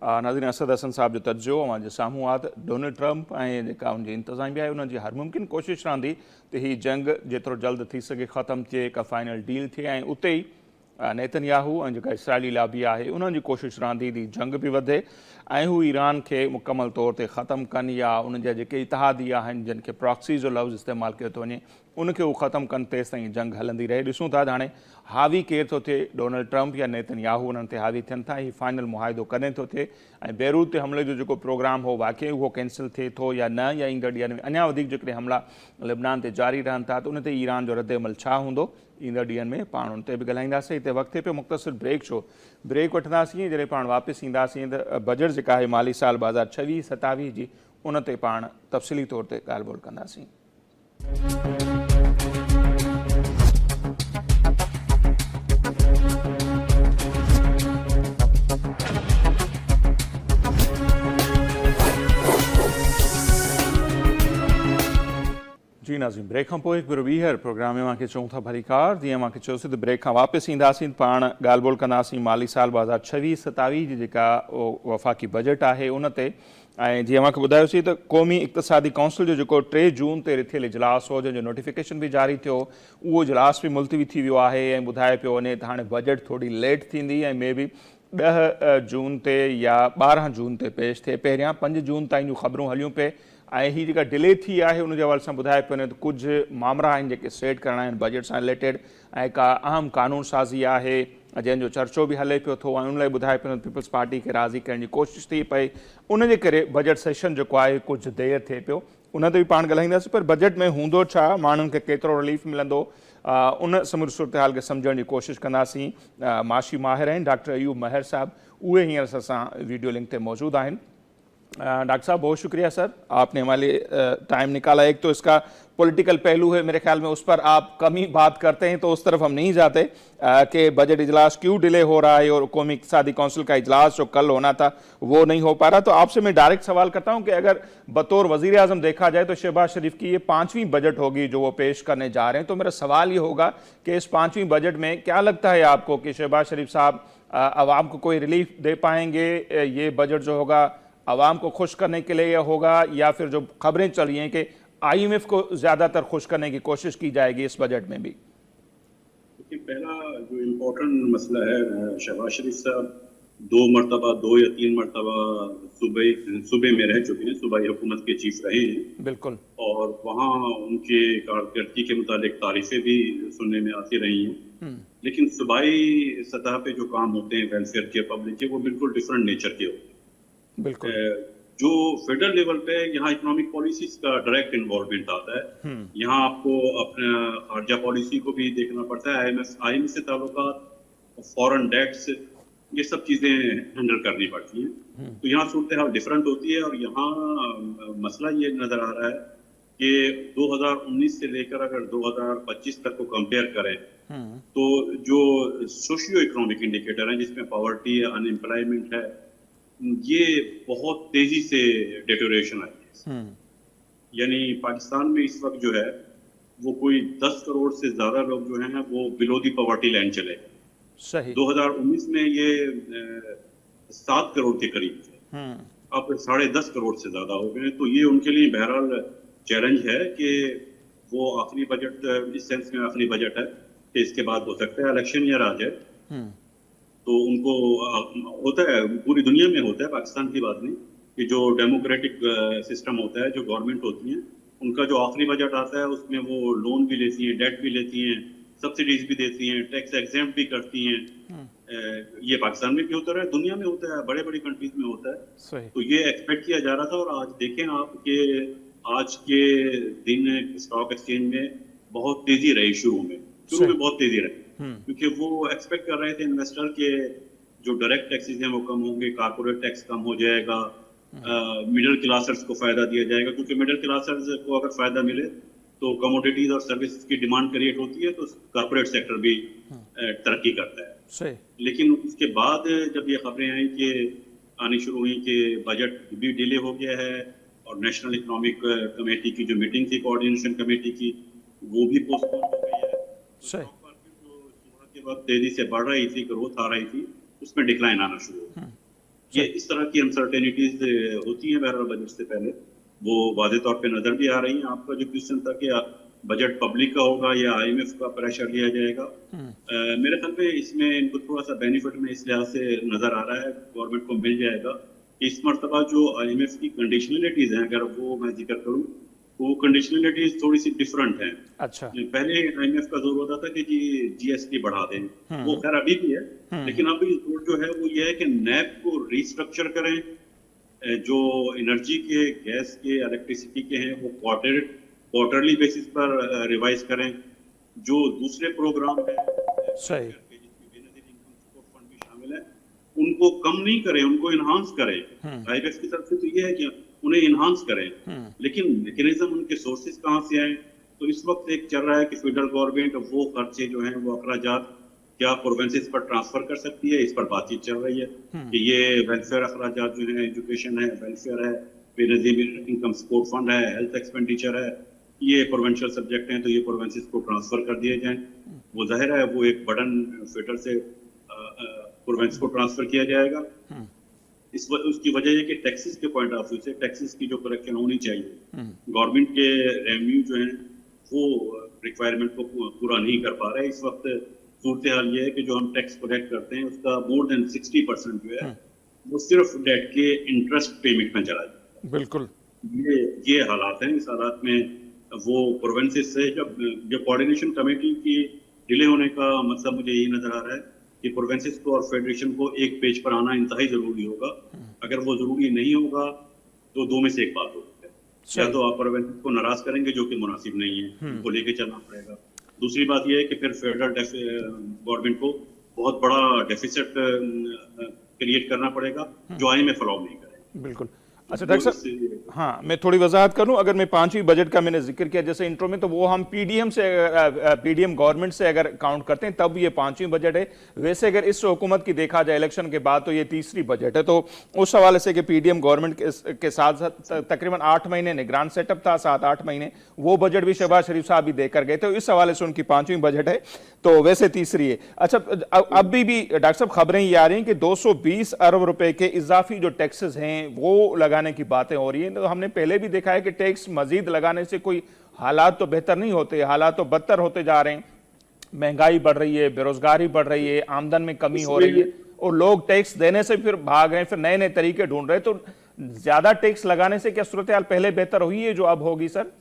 नाज़रीन, असद हसन साहब जो तर्जो हमारे साम्हूं आहे डोनाल्ड ट्रंप ऐं जेका उनजी इंतज़ामिया आहे उन्हनि जी हर मुमकिन कोशिश रहंदी त ही जंग जेतिरो जल्द थी सघे ख़त्म थिए, का फाइनल डील थिए ऐं उते ई नेतन्याहू ऐं जेका इसराइली लाबी आहे उन्हनि जी कोशिशि रहंदी थी जंग बि वधे ऐं हू ईरान खे मुकमल तौर ते ख़तमु कनि या उन जा जेके इतिहादी आहिनि जिन खे प्रॉक्सी जो लफ़्ज़ इस्तेमालु कयो थो वञे उनखे उहो ख़तमु कनि तेसि ताईं जंग हलंदी रहे। ॾिसूं था हाणे हावी केरु थो थिए, डोनाल्ड ट्रंप या नेतन्याहू उन्हनि ते हावी थियनि था, हीउ फाइनल मुआहिदो कॾहिं थो थिए ऐं बेरूत ते हमले जो जेको प्रोग्राम हो वाक़ई उहो कैंसिल थिए थो या न, या ईंदड़ ॾींहंनि में अञा वधीक जेकॾहिं हमला लिबनान ते जारी रहनि था त उन ते ईरान जो रद्दमल छा हूंदो, ईंदड़ ॾींहंनि में पाण उन ते बि ॻाल्हाईंदासीं। हिते वक़्तु पियो मुख़्तसिर ब्रेक छो ब्रेक वठंदासीं, जॾहिं पाण वापसि ईंदासीं त बजट जेका आहे माली साल 2026-27 जी उन ते पाण तफ़सीली तौर ते ॻाल्हि ॿोल कंदासीं। जी नाज़रीन, ब्रेक खां पोइ हिकु भेरो ॿीहर प्रोग्राम में मूंखे चऊं था भलीकार। जीअं मूंखे चयोसीं त ब्रेक खां वापसि ईंदासीं पाण ॻाल्हि ॿोल कंदासीं माली साल 2026-27 जी जेका वफ़ाक़ी बजट आहे उन ते। ऐं जीअं मूंखे ॿुधायोसीं त क़ौमी इक़्तिसादी काउंसिल जो जेको 3 जून ते रिथियल इजलास हो जंहिंजो नोटिफिकेशन बि जारी थियो, उहो इजलास बि मुलतवी थी वियो आहे ऐं ॿुधाए पियो वञे त हाणे बजट थोरी लेट थींदी ऐं मे बि 10 जून ते या 12 जून ते पेश थिए। पहिरियां 5 जून ताईं जूं ख़बरूं हलियूं पे ऐं हीअ जेका डिले थी आहे उन जे हवाले सां ॿुधाए पियो वञे त कुझु मामला आहिनि जेके सेट करणा आहिनि बजट सां रिलेटेड ऐं का अहम कानून साज़ी आहे जंहिंजो चर्चो बि हले पियो थो ऐं उन लाइ ॿुधाए पियो पीपल्स पार्टी खे राज़ी करण जी कोशिशि थी पई, उन जे करे बजट सेशन जेको आहे कुझु देरि थिए पियो। उन ते बि पाण ॻाल्हाईंदासीं पर बजट में हूंदो छा, माण्हुनि खे केतिरो रिलीफ मिलंदो, उन समूरी सूरत हाल खे सम्झण जी कोशिशि कंदासीं। माशी माहिर आहिनि डॉक्टर अयूब महर साहब, उहे हींअर असां वीडियो लिंक ते मौजूदु आहिनि। डॉक्टर साहब बहुत शुक्रिया सर, आपने हमारे लिए टाइम निकाला। एक तो इसका पॉलिटिकल पहलू है, मेरे ख्याल में उस पर आप कम ही बात करते हैं तो उस तरफ हम नहीं जाते कि बजट इजलास क्यों डिले हो रहा है और कौमी इक़्तिसादी काउंसिल का इजलास जो कल होना था वो नहीं हो पा रहा। तो आपसे मैं डायरेक्ट सवाल करता हूं कि अगर बतौर वज़ीर आज़म देखा जाए तो शहबाज शरीफ की ये 5वीं बजट होगी जो वो पेश करने जा रहे हैं, तो मेरा सवाल ये होगा कि इस 5वीं बजट में क्या लगता है आपको कि शहबाज शरीफ साहब आवाम को कोई रिलीफ दे पाएंगे? ये बजट जो होगा आवाम को खुश करने के लिए होगा या फिर जो खबरें चल रही हैं कि IMF को ज़्यादातर खुश करने की कोशिश की जाएगी इस बजट में भी? पहला जो इम्पोर्टेंट मसला है, शहबाज शरीफ साहब 2 या 3 मरतबा सूबे में रह चुके हैं, सूबाई हुकूमत के चीफ रहे हैं। बिल्कुल। और वहाँ उनके कारकर्दगी के मुतालिक तारीफें भी सुनने में आती रही हैं, लेकिन सूबाई सतह पे जो काम होते हैं वेलफेयर के, पब्लिक के, वो बिल्कुल डिफरेंट नेचर के होते हैं। बिल्कुल। जो फेडरल लेवल पे यहाँ इकोनॉमिक पॉलिसीज का डायरेक्ट इन्वॉल्वमेंट आता है, यहाँ आपको अपना खारजा पॉलिसी को भी देखना पड़ता है, IMF से ताल्लुकात, फॉरेन डेट्स, ये सब चीजें हैंडल करनी पड़ती हैं। तो यहाँ सूरत हाल डिफरेंट होती है और यहाँ मसला ये नजर आ रहा है कि 2019 से लेकर अगर 2025 तक को कंपेयर करें तो जो सोशियो इकोनॉमिक इंडिकेटर हैं जिसमें पॉवर्टी है, अनएम्प्लॉयमेंट है, ये बहुत तेजी से डेटोरेशन आई है। यानी पाकिस्तान में इस वक्त जो है वो कोई 10 करोड़ से ज्यादा लोग जो हैं वो बिलो दी पॉवर्टी लाइन चले गए। सही। 2019 में ये 7 करोड़ के करीब थे, अब 10.5 करोड़ से ज्यादा हो गए। तो ये उनके लिए बहरहाल चैलेंज है कि वो आखिरी बजट, इस सेंस में आखिरी बजट है कि इसके बाद हो सकता है इलेक्शन ईयर आ जाए। तो उनको होता है, पूरी दुनिया में होता है, पाकिस्तान की बात नहीं, कि जो डेमोक्रेटिक सिस्टम होता है, जो गवर्नमेंट होती है, उनका जो आखिरी बजट आता है उसमें वो लोन भी लेती हैं, डेट भी लेती हैं, सब्सिडीज भी देती हैं, टैक्स एग्जेम्प्ट भी करती हैं। ये पाकिस्तान में भी होता है, दुनिया में होता है, बड़े बड़े कंट्रीज में होता है। तो ये एक्सपेक्ट किया जा रहा था और आज देखें आप कि आज के दिन स्टॉक एक्सचेंज में बहुत तेजी रही, शुरू में बहुत तेजी रही, क्योंकि वो एक्सपेक्ट कर रहे थे इन्वेस्टर के जो डायरेक्ट टैक्सेस हैं वो कम होंगे, कारपोरेट टैक्स कम हो जाएगा, मिडिल क्लासर्स को फायदा दिया जाएगा, क्योंकि मिडिल क्लासर्स को अगर फायदा मिले तो कमोडिटीज और सर्विसेज की डिमांड क्रिएट होती है, तो कॉर्पोरेट सेक्टर भी तरक्की करता है। सही। लेकिन उसके बाद जब ये खबरें आई कि आनी शुरू हुई कि बजट भी डिले हो गया है और नेशनल इकोनॉमिक कमेटी की जो मीटिंग थी, कोऑर्डिनेशन कमेटी की, वो भी पोस्टपोन हो गई है। सही। के वक्त तेजी से बढ़ रही थी, ग्रोथ आ रही थी, उसमें डिक्लाइन आना शुरू हो। ये इस तरह की अनसर्टेनिटीज होती हैं बहरहाल बजट से पहले, वो वादे तौर पे नजर भी आ रही हैं। आपका जो क्वेश्चन था कि बजट पब्लिक का होगा या आईएमएफ का प्रेशर लिया जाएगा। मेरे ख्याल में इसमें इनको थोड़ा सा बेनिफिट में इस लिहाज से नजर आ रहा है, गवर्नमेंट को मिल जाएगा कि इस मरतबा जो आईएमएफ की कंडीशनलिटीज हैं, अगर वो मैं जिक्र करूं, वो कंडीशनलिटीज थोड़ी सी डिफरेंट हैं। अच्छा, पहले आईएमएफ का जोर होता था कि जी जीएसटी बढ़ा दें, वो खैर अभी भी है, लेकिन अभी जोर जो है वो ये है कि नैब को रिस्ट्रक्चर करें, जो एनर्जी के, गैस के, इलेक्ट्रिसिटी के हैं वो क्वार्टरली बेसिस पर रिवाइज करें। जो दूसरे प्रोग्राम है सही, फंड भी शामिल है, उनको कम नहीं करें, उनको इनहांस करें। आईएमएफ की तरफ से तो ये है कि उन्हें इनहांस करें, लेकिन मैकेनिज्म उनके सोर्सेज कहाँ से आए? तो इस वक्त एक चल रहा है कि फेडरल गवर्नमेंट वो खर्चे जो हैं वो अखराजात क्या प्रोविंसेस पर ट्रांसफर कर सकती है, इस पर बातचीत चल रही है कि ये वेलफेयर अखराजात जो है, एजुकेशन है, वेलफेयर है, बेनजीर इनकम सपोर्ट फंड है, हेल्थ एक्सपेंडिचर है, ये प्रोविंशियल सब्जेक्ट हैं, तो ये प्रोविंसेस को ट्रांसफर कर दिए जाएं। वो जाहिर है वो एक बर्डन फेडरल से प्रोविंस को ट्रांसफर किया जाएगा। उसकी वजह है कि टैक्सेस के पॉइंट ऑफ व्यू से टैक्सेस की जो कलेक्शन होनी चाहिए, गवर्नमेंट के रेवेन्यू जो है वो रिक्वायरमेंट को पूरा नहीं कर पा रहे। इस वक्त सूरत हाल ये है कि जो हम टैक्स कलेक्ट करते हैं उसका मोर देन 60% जो है वो सिर्फ डेट के इंटरेस्ट पेमेंट में चला जाता है। बिल्कुल, ये हालात हैं। इस हालात में वो प्रोविंसेस से जब कोऑर्डिनेशन कमेटी की डिले होने का मतलब मुझे यही नजर आ रहा है कि प्रोविंसेस को और फेडरेशन को एक पेज पर आना इंतहाई जरूरी होगा। अगर वो जरूरी नहीं होगा तो दो में से एक बात होगी, या तो आप प्रोविंसेस को नाराज करेंगे जो कि मुनासिब नहीं है, उनको लेके चलना पड़ेगा। दूसरी बात यह है कि फिर फेडरल गवर्नमेंट को बहुत बड़ा डेफिसिट क्रिएट करना पड़ेगा जो आईएमएफ अलाउ नहीं करेगा। बिल्कुल। अच्छा डॉक्टर साहब, हाँ मैं थोड़ी वजाहत करूं। अगर मैं पांचवी बजट का मैंने जिक्र किया जैसे इंट्रो में, तो वो हम पीडीएम गवर्नमेंट से अगर काउंट करते हैं तब ये पांचवी बजट है। वैसे अगर इस हुकूमत की देखा जाए इलेक्शन के बाद तो ये तीसरी बजट है। तो उस हवाले से कि पीडीएम गवर्नमेंट के साथ तकरीबन 8 महीने निगरान सेटअप था, 7-8 महीने, वो बजट भी शहबाज शरीफ साहब भी देकर गए। तो इस हवाले से उनकी पांचवी बजट है, तो वैसे तीसरी है। अच्छा, अब भी डॉक्टर साहब खबरें ये आ रही हैं कि 220 अरब रुपए के इजाफी जो टैक्सेस हैं वो लगाने की बातें हो रही हैं। तो हमने पहले भी देखा है कि टैक्स मजीद लगाने से कोई हालात तो बेहतर नहीं होते, हालात तो बदतर होते जा रहे हैं। महंगाई बढ़ रही है, बेरोजगारी बढ़ रही है, आमदन में कमी हो रही है, और लोग टैक्स देने से फिर भाग रहे हैं, फिर नए नए तरीके ढूंढ रहे हैं। तो ज्यादा टैक्स लगाने से क्या सूरत हाल पहले बेहतर हुई है जो अब होगी? सर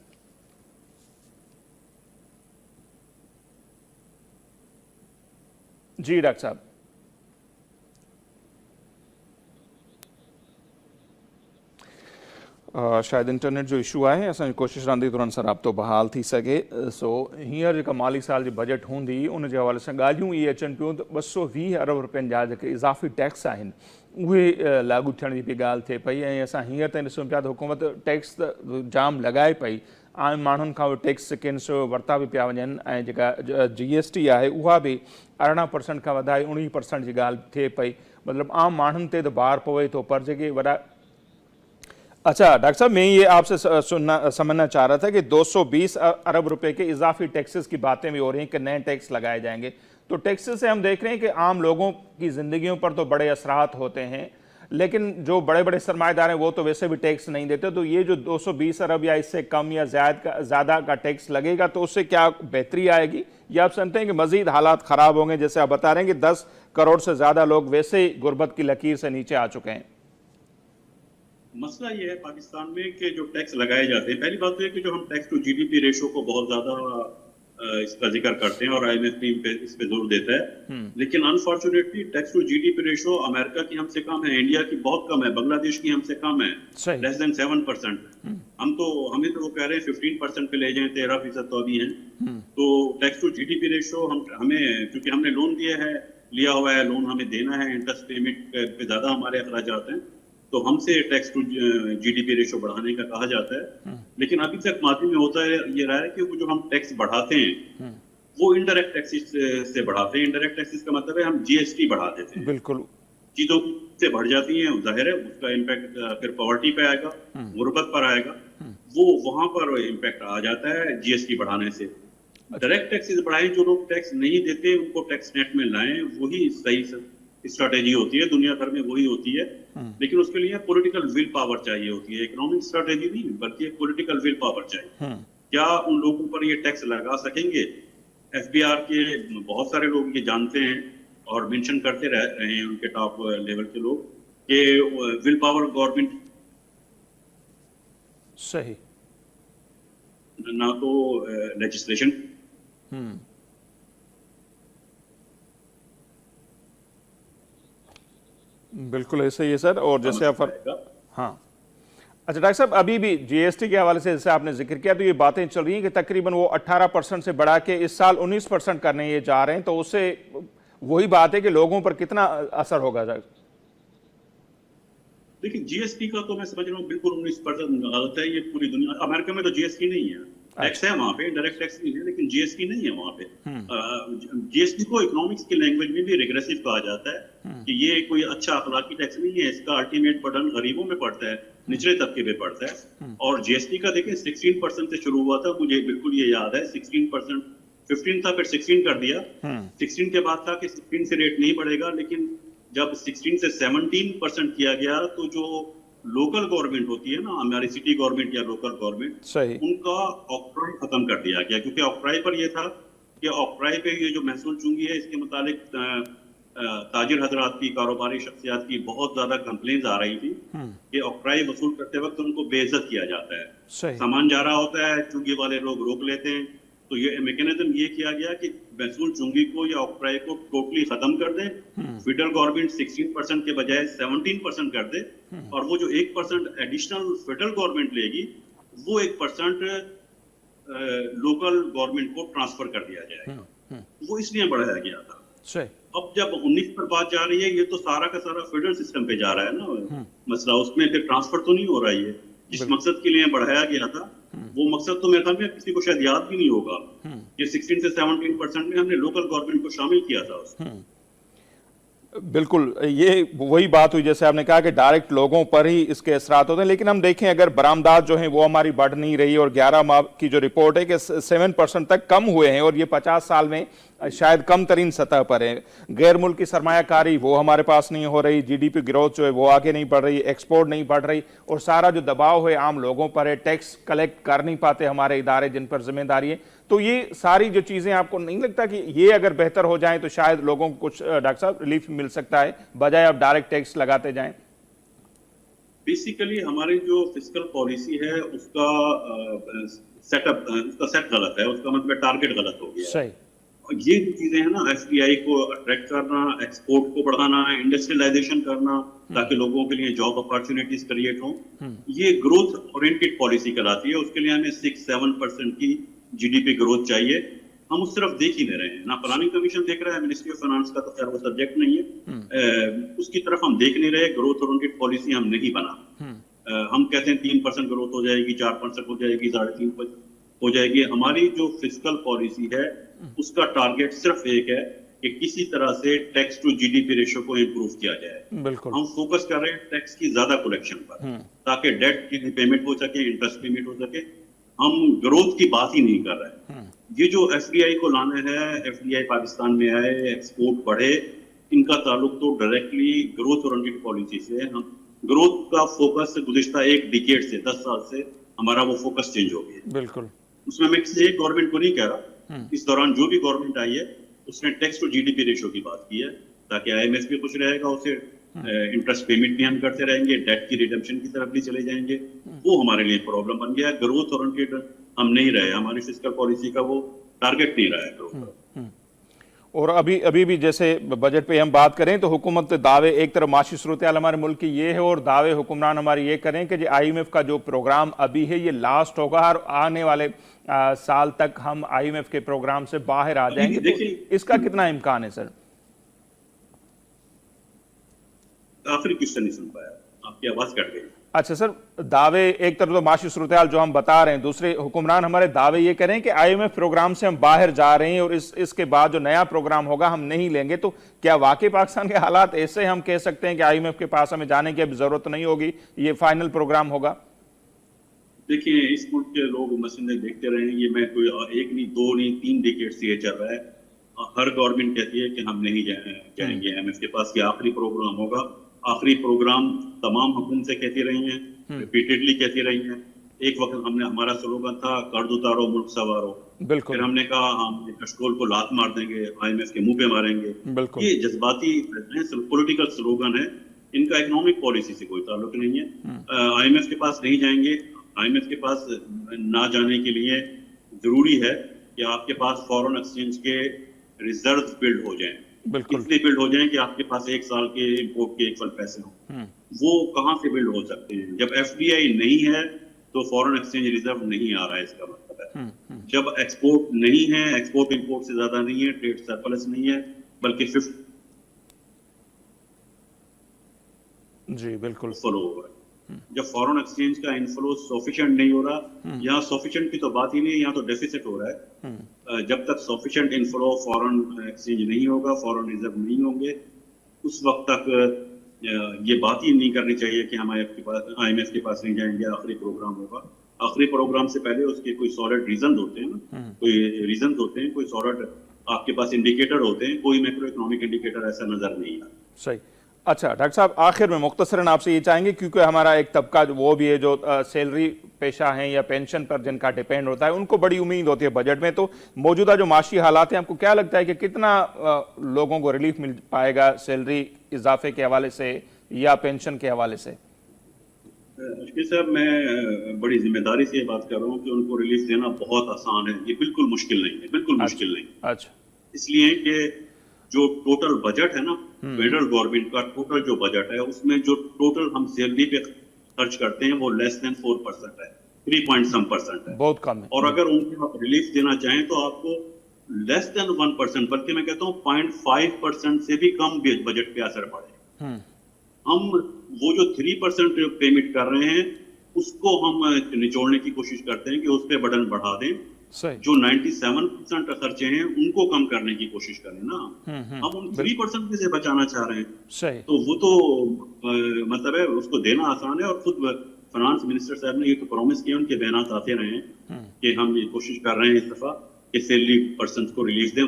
जी डॉक्टर साहब। शायद इंटरनेट जो इशू आहे, असांजी कोशिशि रहंदी तुरंत सां राब्तो बहाल थी सघे। सो हींअर जेका माली साल जी बजट हूंदी उन जे हवाले सां ॻाल्हियूं इहे अचनि पियूं त 220 अरब रुपयनि जा जेके इज़ाफ़ी टैक्स आहिनि उहे लागू थियण जी बि ॻाल्हि थिए पई। ऐं असां हींअर ताईं ॾिसूं पिया त हुकूमत टैक्स त जाम लॻाए पई, आम माण्हुनि खां उहे टैक्स सेकेंड्स वरिता बि पिया वञनि। ऐं जेका GST आहे उहा बि 18% खां वधाए 19% जी ॻाल्हि थिए पई। मतिलबु आम माण्हुनि ते त भार पवे थो, पर जेके वॾा। अच्छा डॉक्टर साहब, मैं ये आपसे समझना चाह रहा था कि 220 अरब रुपए के इजाफी टैक्सेस की बातें भी हो रही हैं कि नए टैक्स लगाए जाएंगे। तो टैक्सेस से हम देख रहे हैं कि आम लोगों की ज़िंदगियों पर तो बड़े असरात होते हैं, लेकिन जो बड़े बड़े सरमाएदार हैं वो तो वैसे भी टैक्स नहीं देते। तो ये जो 220 अरब या इससे कम या ज़्यादा का टैक्स लगेगा तो उससे क्या बेहतरी आएगी, या आप समझते हैं कि मज़ीद हालात ख़राब होंगे? जैसे आप बता रहे हैं कि 10 करोड़ से ज़्यादा लोग वैसे ही गुर्बत की लकीर से नीचे आ चुके हैं। मसला ये है पाकिस्तान में कि जो टैक्स लगाए जाते हैं, पहली बात तो है कि जो हम टैक्स टू जीडीपी रेशो को बहुत ज्यादा इसका जिक्र करते हैं और IMF भी इस पे जोर देता है, लेकिन unfortunately tax to GDP ratio America की हमसे कम है, इंडिया की बहुत कम है, बांग्लादेश की हमसे कम है, लेस देन 7%। हमें तो वो कह रहे हैं 15% पे ले जाएं, 13% तो अभी हैं। तो टैक्स टू जीडीपी रेशो हमें क्योंकि हमने लोन लिया हुआ है, लोन हमें देना है, इंटरेस्ट पेमेंट पे ज्यादा हमारे अखराजात हैं, तो हमसे टैक्स टू जीडीपी रेशो बढ़ाने का कहा जाता है। लेकिन अभी तक मादी में होता है ये रहा है कि वो जो हम टैक्स बढ़ाते हैं वो इनडायरेक्ट टैक्सेस से बढ़ाते हैं। इनडायरेक्ट टैक्सेस का मतलब है हम GST बढ़ा देते हैं। बिल्कुल, चीजों से बढ़ जाती हैं, जाहिर है उसका इम्पैक्ट फिर पॉवर्टी पे आएगा, गुर्बत पर आएगा, वो वहां पर इम्पैक्ट आ जाता है GST बढ़ाने से। डायरेक्ट टैक्सेस बढ़ाएं, जो लोग टैक्स नहीं देते उनको टैक्स नेट में लाएं, वही सही स्ट्रैटेजी होती है, दुनिया भर में वही होती है। लेकिन उसके लिए पॉलिटिकल विल पावर चाहिए होती है, इकोनॉमिक स्ट्रैटेजी नहीं बल्कि एक पॉलिटिकल विल पावर चाहिए। کیا ان لوگوں پر یہ ٹیکس لگا سکیں گے؟ FBR کے بہت سارے لوگ یہ جانتے ہیں اور مینشن کرتے رہے ہیں ان کے ٹاپ لیول کے لوگ کہ ول پاور گورنمنٹ صحیح نہ تو لیجسلیشن بالکل ایسے ہی ہے سر. اور جیسے آپ ہاں اچھا ڈاکٹر صاحب ابھی بھی GST کے حوالے سے جیسے آپ نے ذکر کیا تو یہ باتیں چل رہی ہیں کہ تقریباً وہ 18% سے بڑھا کے اس سال 19% کرنے یہ جا رہے ہیں, تو اس سے وہی بات ہے کہ لوگوں پر کتنا اثر ہوگا. دیکھیں GST کا تو میں سمجھ رہا ہوں بالکل 19% غلط ہے. یہ پوری دنیا, امریکہ میں تو GST نہیں ہے, ٹیکس ہے وہاں پہ, ڈائریکٹ ٹیکس نہیں ہے, لیکن GST نہیں ہے وہاں پہ. GST کو اکنامکس کی لینگویج میں بھی ریگریسو کہا جاتا ہے کہ یہ کوئی اچھا اخلاقی ٹیکس نہیں ہے. اس کا الٹیمیٹ برڈن غریبوں میں پڑتا ہے, نچلے طبقے پہ پڑتا ہے. اور GST کا دیکھیں 16% سے شروع ہوا تھا, مجھے بالکل یہ یاد ہے. 16%, 15 تھا, پھر 16 کر دیا. 16 کے بعد تھا کہ 16 سے ریٹ نہیں بڑھے گا, لیکن جب 16 سے 17% کیا گیا تو جو لوکل گورنمنٹ ہوتی ہے نا, ہماری سٹی گورنمنٹ یا لوکل گورنمنٹ, ان کا آکٹرائی ختم کر دیا گیا. کیونکہ آکٹرائی پر یہ تھا کہ آکٹرائی پہ یہ جو محصول چونگی ہے اس کے متعلق تاجر حضرات کی, کاروباری شخصیات کی بہت زیادہ کمپلینز آ رہی تھی کہ آکٹرائی وصول کرتے وقت ان کو بے عزت کیا جاتا ہے. سامان جا رہا ہوتا ہے, چونگی والے لوگ روک لیتے ہیں. تو یہ میکینزم یہ کیا گیا کہ محصول چونگی کو یا آکٹرائی کو ٹوٹلی ختم کر دیں. فیڈرل گورنمنٹ 16% کے بجائے 17% کر دے, اور وہ جو 1% ایڈیشنل فیڈرل گورنمنٹ لے گی وہ 1% لوکل گورنمنٹ کو ٹرانسفر کر دیا جائے گا. وہ اس لیے بڑھایا گیا تھا. اب جب 19 پر بات جا رہی ہے, یہ تو سارا کا سارا فیڈرل سسٹم پہ جا رہا ہے نا مسئلہ, اس میں پھر ٹرانسفر تو نہیں ہو رہا ہے. جس مقصد کے لیے بڑھایا گیا تھا وہ مقصد تو میرے خیال میں کسی کو شاید یاد بھی نہیں ہوگا کہ 16 سے 17% میں ہم نے لوکل گورنمنٹ کو شامل کیا تھا اس میں. بالکل یہ وہی بات ہوئی جیسے آپ نے کہا کہ ڈائریکٹ لوگوں پر ہی اس کے اثرات ہوتے ہیں. لیکن ہم دیکھیں اگر برآمدات جو ہیں وہ ہماری بڑھ نہیں رہی, اور 11 ماہ کی جو رپورٹ ہے کہ 7% تک کم ہوئے ہیں, اور یہ 50 سال میں شاید کم ترین سطح پر ہے. غیر ملکی سرمایہ کاری وہ ہمارے پاس نہیں ہو رہی, GDP گروتھ جو ہے وہ آگے نہیں بڑھ رہی, ایکسپورٹ نہیں بڑھ رہی, اور سارا جو دباؤ ہے عام لوگوں پر ہے, ٹیکس کلیکٹ کر نہیں پاتے ہمارے ادارے جن پر ذمہ داری ہے. تو یہ ساری جو چیزیں آپ کو نہیں لگتا کہ یہ اگر بہتر ہو جائیں تو شاید لوگوں کو کچھ ڈاکٹر صاحب ریلیف مل سکتا ہے بجائے آپ ڈائریکٹ ٹیکس لگاتے جائیں؟ بیسیکلی ہماری جو فسکل پالیسی ہے اس کا سیٹ اپ, اس کا سیٹ غلط ہے, اس کا مطلب ٹارگٹ غلط ہو گیا. صحیح. یہ جو چیزیں ہیں نا, FDI کو اٹریکٹ کرنا, ایکسپورٹ کو بڑھانا, انڈسٹریلائزیشن کرنا تاکہ لوگوں کے لیے جاب اپارچونیٹیز کریٹ ہوں, یہ گروتھ اورینٹڈ پالیسی کہلاتی ہے. اس کے لیے ہمیں 6-7% کی GDP گروتھ چاہیے. ہم اس طرف دیکھ ہی نہیں رہے ہیں, نہ پلاننگ کمیشن دیکھ رہا ہے, منسٹری آف فائنانس کا تو خیر وہ سبجیکٹ نہیں ہے, اس کی طرف ہم دیکھ نہیں رہے. گروتھ اورینٹڈ پالیسی ہم نہیں بنا. ہم کہتے ہیں 3% گروتھ ہو جائے گی, 4% ہو جائے گی, 3.5% ہو جائے گی. ہماری جو فسکل پالیسی ہے اس کا ٹارگٹ صرف ایک ہے کہ کسی طرح سے ٹیکس ٹو GDP ریشو کو امپروو کیا جائے. ہم فوکس کر رہے ہیں ٹیکس کی زیادہ کلیکشن پر تاکہ ڈیٹ کی پیمنٹ ہو سکے, انٹرسٹ پیمنٹ ہو سکے. ہم گروتھ کی بات ہی نہیں کر رہے. یہ جو FDI کو لانا ہے, FDI پاکستان میں آئے, ایکسپورٹ بڑھے, ان کا تعلق تو ڈائریکٹلی گروتھ اورینٹڈ پالیسی سے. ہم گروتھ کا فوکس گزشتہ ایک ڈیکیڈ سے 10 سال سے ہمارا وہ فوکس چینج ہو گیا. بالکل. اس میں کسی ایک گورنمنٹ کو نہیں کہہ رہا, اس دوران جو بھی گورنمنٹ آئی ہے اس نے ٹیکس ٹو GDP ریشو کی بات کی ہے تاکہ IMF بھی خوش رہے گا, اسے انٹرسٹ پیمنٹ بھی ہم کرتے رہیں گے, ڈیٹ کی ریڈمپشن کی طرف بھی چلے جائیں گے. وہ ہمارے لیے پرابلم بن گیا. گروتھ اورینٹڈ ہم نہیں رہے, ہماری فسکل پالیسی کا وہ ٹارگٹ نہیں رہا ہے گروتھ. اور ابھی بھی جیسے بجٹ پہ ہم بات کریں تو حکومت دعوے, ایک طرف معاشی صورتحال ہمارے ملک کی یہ ہے, اور دعوے حکمران ہمارے یہ کریں کہ IMF کا جو پروگرام ابھی ہے یہ لاسٹ ہوگا, اور آنے والے سال تک ہم IMF کے پروگرام سے باہر آ جائیں گے. تو اس کا کتنا امکان ہے سر؟ آخری کوشچن نہیں سن پایا, آپ کی آواز کٹ گئی. اچھا سر, دعوے ایک طرف تو معاشی صورتحال جو ہم بتا رہے ہیں, دوسرے حکمران ہمارے دعوے یہ کریں کہ IMF پروگرام سے ہم باہر جا رہے ہیں اور اس کے بعد جو نیا پروگرام ہوگا ہم نہیں لیں گے. تو کیا واقعی پاکستان کے حالات ایسے ہم کہہ سکتے ہیں کہ IMF کے پاس ہمیں جانے کی اب ضرورت نہیں ہوگی, یہ فائنل پروگرام ہوگا؟ دیکھیں, اس ملک کے لوگ مسئلے دیکھتے رہے ہیں, یہ میں کوئی ایک نہیں, 2 نہیں, 3 ڈیکیڈ سے یہ چل رہا ہے. ہر گورنمنٹ کہتی ہے کہ ہم نہیں جائیں گے IMF کے پاس, یہ آخری پروگرام ہوگا. آخری پروگرام تمام حکومت سے کہتی رہی ہیں, ریپیٹڈلی کہتی رہی ہیں एक वक्त हमने हमारा स्लोगन था कर्ज उतारो मुल्क सवारो, बिल्कुल फिर हमने कहा हम कस्टोल को लात मार देंगे, IMF के मुंह पे मारेंगे। बिल्कुल ये जज्बाती पॉलिटिकल स्लोगन है, इनका इकोनॉमिक पॉलिसी से कोई ताल्लुक नहीं है। IMF के पास नहीं जाएंगे, IMF के पास ना जाने के लिए जरूरी है कि आपके पास फॉरेन एक्सचेंज के रिजर्व बिल्ड हो जाएं, बिल्कुल इतने बिल्ड हो जाएं कि आपके पास एक साल के इम्पोर्ट के इक्वल पैसे हों। वो कहाँ से बिल्ड हो सकते हैं? जब FDI नहीं है तो फॉरेन एक्सचेंज रिजर्व नहीं आ रहा है, इसका मतलब है। जब एक्सपोर्ट नहीं है, एक्सपोर्ट इंपोर्ट से ज्यादा नहीं है, ट्रेड सरप्लस नहीं है, बल्कि 50 जी बिल्कुल फ्लो हो रहा है। जब फॉरेन एक्सचेंज का इनफ्लो सफिशिएंट नहीं हो रहा, यहाँ सफिशिएंट की तो बात ही नहीं है, यहाँ तो डेफिसिट हो रहा है। जब तक सफिशिएंट इनफ्लो फॉरेन एक्सचेंज नहीं होगा, फॉरेन रिजर्व नहीं होंगे, उस वक्त तक ये बात ही नहीं करनी चाहिए कि हम IMF के पास नहीं जाएंगे, आखिरी प्रोग्राम होगा। आखिरी प्रोग्राम से पहले उसके कोई सॉलिड रीजन होते हैं ना, कोई रीजन होते हैं, कोई सॉलिड आपके पास इंडिकेटर होते हैं। कोई मैक्रो इकोनॉमिक इंडिकेटर ऐसा नजर नहीं आता। सही। अच्छा डॉक्टर साहब, आखिर में मुख्तसरन आपसे ये चाहेंगे, क्योंकि हमारा एक तबका वो भी है जो सैलरी पेशा हैं या पेंशन पर जिनका डिपेंड होता है, उनको बड़ी उम्मीद होती है बजट में। तो मौजूदा जो माशी हालात हैं, आपको क्या लगता है कि कितना लोगों को रिलीफ मिल पाएगा सैलरी इजाफे के हवाले से या पेंशन के हवाले से? अशकीर साहब, मैं बड़ी जिम्मेदारी से ये बात कर रहा हूँ कि उनको रिलीफ देना बहुत आसान है। ये बिल्कुल मुश्किल नहीं है, बिल्कुल मुश्किल नहीं। अच्छा, इसलिए कि जो टोटल बजट है ना, फेडरल गवर्नमेंट का टोटल जो बजट है, उसमें जो टोटल हम सैलरी पे खर्च करते हैं वो लेस देन 4% है, 3% है, बहुत कम है। और अगर उनको आप रिलीफ देना चाहें तो आपको लेस देन 1%, बल्कि मैं कहता हूँ 0.5% से भी कम बजट पे असर पड़े। हम वो जो 3% पेमेंट कर रहे हैं उसको हम निचोड़ने की कोशिश करते हैं कि उस पर बटन बढ़ा दें। जो 97% खर्चे हैं उनको कम करने की कोशिश करें ना। हम उन 3% में से बचाना चाह रहे हैं, तो वो तो मतलब है उसको देना आसान है। और खुद फाइनेंस मिनिस्टर साहब ने ये तो प्रॉमिस किया, उनके बयान आते रहे हैं कि हम ये कोशिश कर रहे हैं इस दफा कि सैलरी पर्सन को रिलीफ दें।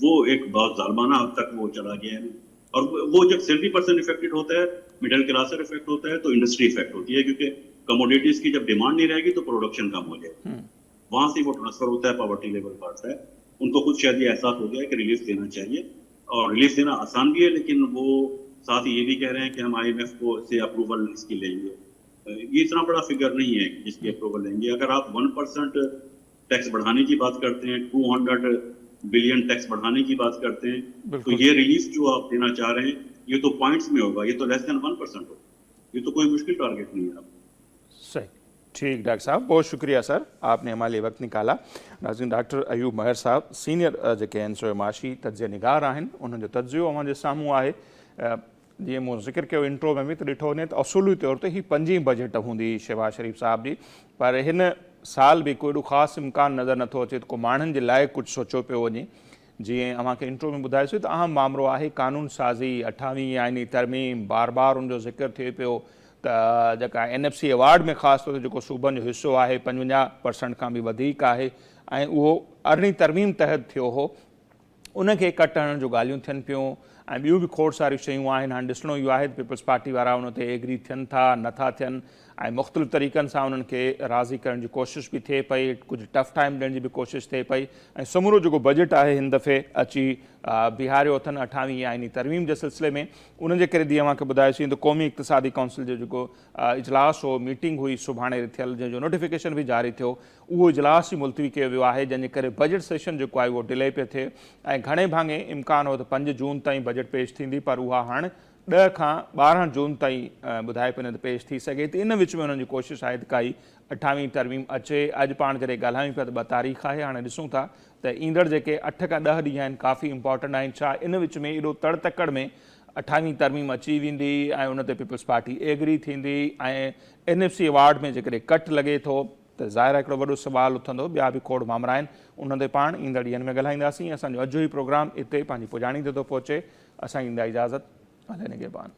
वो एक बहुत जालमाना अब तक वो चला गया है। और वो जब सैलरी पर्सन इफेक्टेड होता है, मिडिल क्लास इफेक्ट होता है, तो इंडस्ट्री इफेक्ट होती है, क्योंकि कमोडिटीज की जब डिमांड नहीं रहेगी तो प्रोडक्शन कम हो जाएगा। वहां से वो ट्रांसफर होता है, पॉवर्टी लेवल बढ़ता है। उनको खुद शायद ये एहसास हो गया है कि रिलीफ देना चाहिए, और रिलीफ देना आसान भी है, लेकिन वो साथ ही ये भी कह रहे हैं कि हम IMF को से अप्रूवल इसकी लेंगे। ये इतना बड़ा फिगर नहीं है जिसकी अप्रूवल लेंगे। अगर आप 1% टैक्स बढ़ाने की बात करते हैं, 200 बिलियन टैक्स बढ़ाने की बात करते हैं, तो ये रिलीफ जो आप देना चाह रहे हैं ये तो पॉइंट्स में होगा, ये तो लेस देन 1% होगा। ये तो कोई मुश्किल टारगेट नहीं है। सही, ठीक डॉक्टर साहब, बहुत शुक्रिया सर, आपने हमारे लिए वक्त निकाला। नाज़रीन, डॉक्टर अयूब महर साहब सीनियर जेके आहिनि माशी तज्ज़िया निगार आहिनि, उन्हनि जो तज्ज़ियो अवांजे साम्हूं आहे। जीअं मूं ज़िक्र कयो इंट्रो में भी, तो ॾिठो वञे त असुली तौर ते ही 5वीं बजट हूंदी शहबाज शरीफ़ साहब जी, पर हिन साल भी कोई एॾो ख़ासि इम्कान नज़र नथो अचे त को माण्हुनि जे लाइ कुझु सोचियो पियो वञे। जीअं अव्हांखे इंट्रो में ॿुधायोसीं त अहम मामिलो आहे कानून साज़ी, 28वीं आइनी तरमीम, बार बार उनजो ज़िक्र थिए पियो त जेका NFC अवार्ड में ख़ासि तौर ते जेको सूबनि जो हिसो आहे 50% खां बि वधीक आहे, ऐं उहो अरिड़हीं तरमीम तहत थियो हो, उनखे कट हणण जो ॻाल्हियूं थियनि पियूं। ऐं ॿियूं बि खोड़ सारियूं शयूं आहिनि। हाणे ॾिसणो इहो आहे त पीपल्स पार्टी वारा उन ते एग्री थियनि था नथा थियनि, ऐं मुख़्तलिफ़ तरीक़नि सां उन्हनि खे राज़ी करण जी कोशिशि बि थिए पई, कुझु टफ टाइम ॾियण जी बि कोशिशि थिए पई। ऐं समूरो जेको बजट आहे हिन दफ़े अची बीहारियो अथनि 28वीं आइनी तरमीम जे सिलसिले में। उनजे करे जीअं अव्हांखे ॿुधायोसीं त क़ौमी इक़्तिसादी काउंसिल जो जेको इजलास हो, मीटिंग हुई सुभाणे थियल, जंहिंजो नोटिफिकेशन बि जारी थियो, उहो इजलास ई मुलतवी कयो वियो आहे, जंहिंजे करे बजट सेशन जेको आहे उहो डिले पियो थिए। ऐं घणे भाङे इम्कान हो त 5 जून ताईं बजट पेश थींदी, पर उहा हाणे 10 खां 12 जून ताईं ॿुधाए पियो न त पेश थी सघे। त इन विच में उन्हनि जी कोशिशि आहे त काई 28वीं तरमीम अचे। अॼु पाण जॾहिं ॻाल्हायूं पिया त 2 तारीख़ आहे, हाणे ॾिसूं था त ईंदड़ जेके 8 खां 10 ॾींहं आहिनि काफ़ी इंपॉर्टेंट आहिनि। छा इन विच में एॾो तड़ तकड़ में 28वीं तरमीम अची वेंदी ऐं उन ते पीपल्स पार्टी एग्री थींदी, ऐं NFC अवार्ड में जेकॾहिं कट लॻे थो त ज़ाहिर आहे हिकिड़ो वॾो सुवालु उथंदो। ॿिया बि खोड़ मामला आहिनि, उन ते पाण ईंदड़ ॾींहंनि में ॻाल्हाईंदासीं। असांजो अॼु ई प्रोग्राम हिते पंहिंजी पुॼाणी ते थो पहुचे। असांजी ईंदा इजाज़त, हले निगहबान।